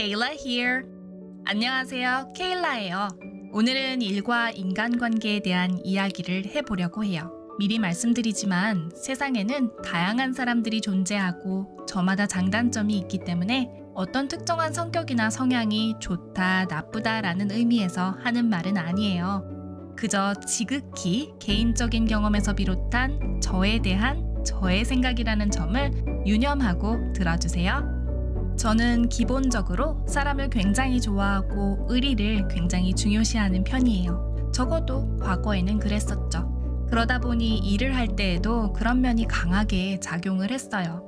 Kayla here. 안녕하세요, 케일라예요. 오늘은 일과 인간관계에 대한 이야기를 해보려고 해요. 미리 말씀드리지만 세상에는 다양한 사람들이 존재하고 저마다 장단점이 있기 때문에 어떤 특정한 성격이나 성향이 좋다, 나쁘다라는 의미에서 하는 말은 아니에요. 그저 지극히 개인적인 경험에서 비롯한 저에 대한 저의 생각이라는 점을 유념하고 들어주세요. 저는 기본적으로 사람을 굉장히 좋아하고 의리를 굉장히 중요시하는 편이에요. 적어도 과거에는 그랬었죠. 그러다 보니 일을 할 때에도 그런 면이 강하게 작용을 했어요.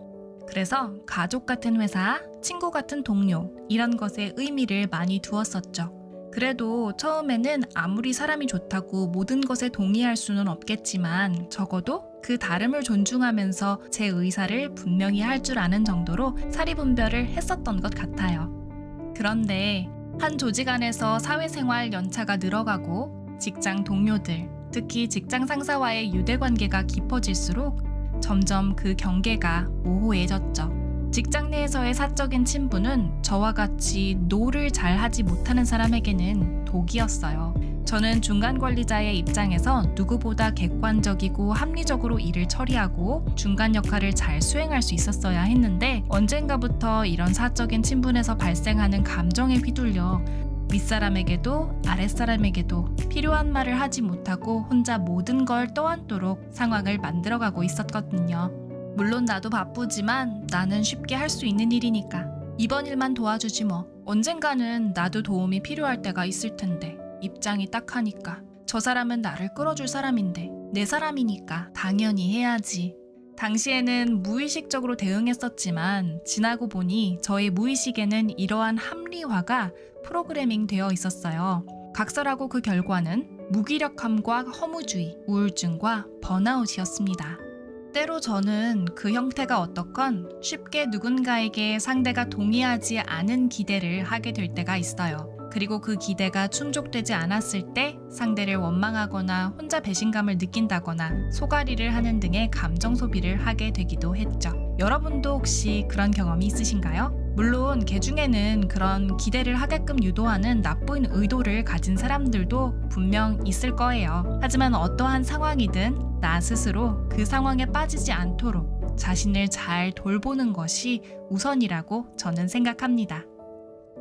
그래서 가족 같은 회사, 친구 같은 동료 이런 것에 의미를 많이 두었었죠. 그래도 처음에는 아무리 사람이 좋다고 모든 것에 동의할 수는 없겠지만 적어도 그 다름을 존중하면서 제 의사를 분명히 할 줄 아는 정도로 사리분별을 했었던 것 같아요. 그런데 한 조직 안에서 사회생활 연차가 늘어가고 직장 동료들, 특히 직장 상사와의 유대관계가 깊어질수록 점점 그 경계가 모호해졌죠. 직장 내에서의 사적인 친분은 저와 같이 노를 잘 하지 못하는 사람에게는 독이었어요. 저는 중간 관리자의 입장에서 누구보다 객관적이고 합리적으로 일을 처리하고 중간 역할을 잘 수행할 수 있었어야 했는데 언젠가부터 이런 사적인 친분에서 발생하는 감정에 휘둘려 윗사람에게도 아랫사람에게도 필요한 말을 하지 못하고 혼자 모든 걸 떠안도록 상황을 만들어가고 있었거든요. 물론 나도 바쁘지만 나는 쉽게 할 수 있는 일이니까 이번 일만 도와주지 뭐. 언젠가는 나도 도움이 필요할 때가 있을 텐데 입장이 딱하니까 저 사람은 나를 끌어줄 사람인데 내 사람이니까 당연히 해야지. 당시에는 무의식적으로 대응했었지만 지나고 보니 저의 무의식에는 이러한 합리화가 프로그래밍 되어 있었어요. 각설하고 그 결과는 무기력함과 허무주의, 우울증과 번아웃이었습니다. 때로 저는 그 형태가 어떻건 쉽게 누군가에게 상대가 동의하지 않은 기대를 하게 될 때가 있어요. 그리고 그 기대가 충족되지 않았을 때 상대를 원망하거나 혼자 배신감을 느낀다거나 소가리를 하는 등의 감정 소비를 하게 되기도 했죠. 여러분도 혹시 그런 경험이 있으신가요? 물론 개 중에는 그런 기대를 하게끔 유도하는 나쁜 의도를 가진 사람들도 분명 있을 거예요. 하지만 어떠한 상황이든 나 스스로 그 상황에 빠지지 않도록 자신을 잘 돌보는 것이 우선이라고 저는 생각합니다.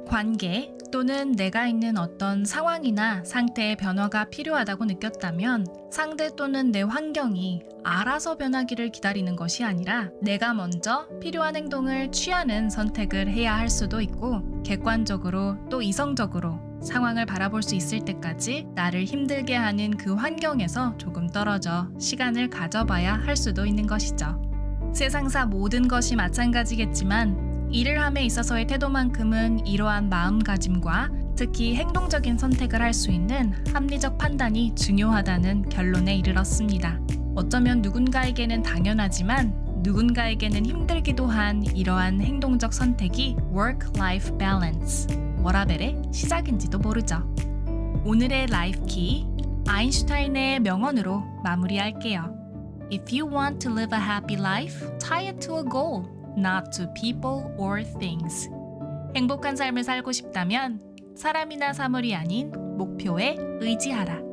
관계 또는 내가 있는 어떤 상황이나 상태의 변화가 필요하다고 느꼈다면 상대 또는 내 환경이 알아서 변하기를 기다리는 것이 아니라 내가 먼저 필요한 행동을 취하는 선택을 해야 할 수도 있고 객관적으로 또 이성적으로 상황을 바라볼 수 있을 때까지 나를 힘들게 하는 그 환경에서 조금 떨어져 시간을 가져봐야 할 수도 있는 것이죠. 세상사 모든 것이 마찬가지겠지만 일을 함에 있어서의 태도만큼은 이러한 마음가짐과 특히 행동적인 선택을 할 수 있는 합리적 판단이 중요하다는 결론에 이르렀습니다. 어쩌면 누군가에게는 당연하지만 누군가에게는 힘들기도 한 이러한 행동적 선택이 Work-Life Balance, 워라벨의 시작인지도 모르죠. 오늘의 라이프 키, 아인슈타인의 명언으로 마무리할게요. If you want to live a happy life, tie it to a goal. Not to people or things. 행복한 삶을 살고 싶다면 사람이나 사물이 아닌 목표에 의지하라.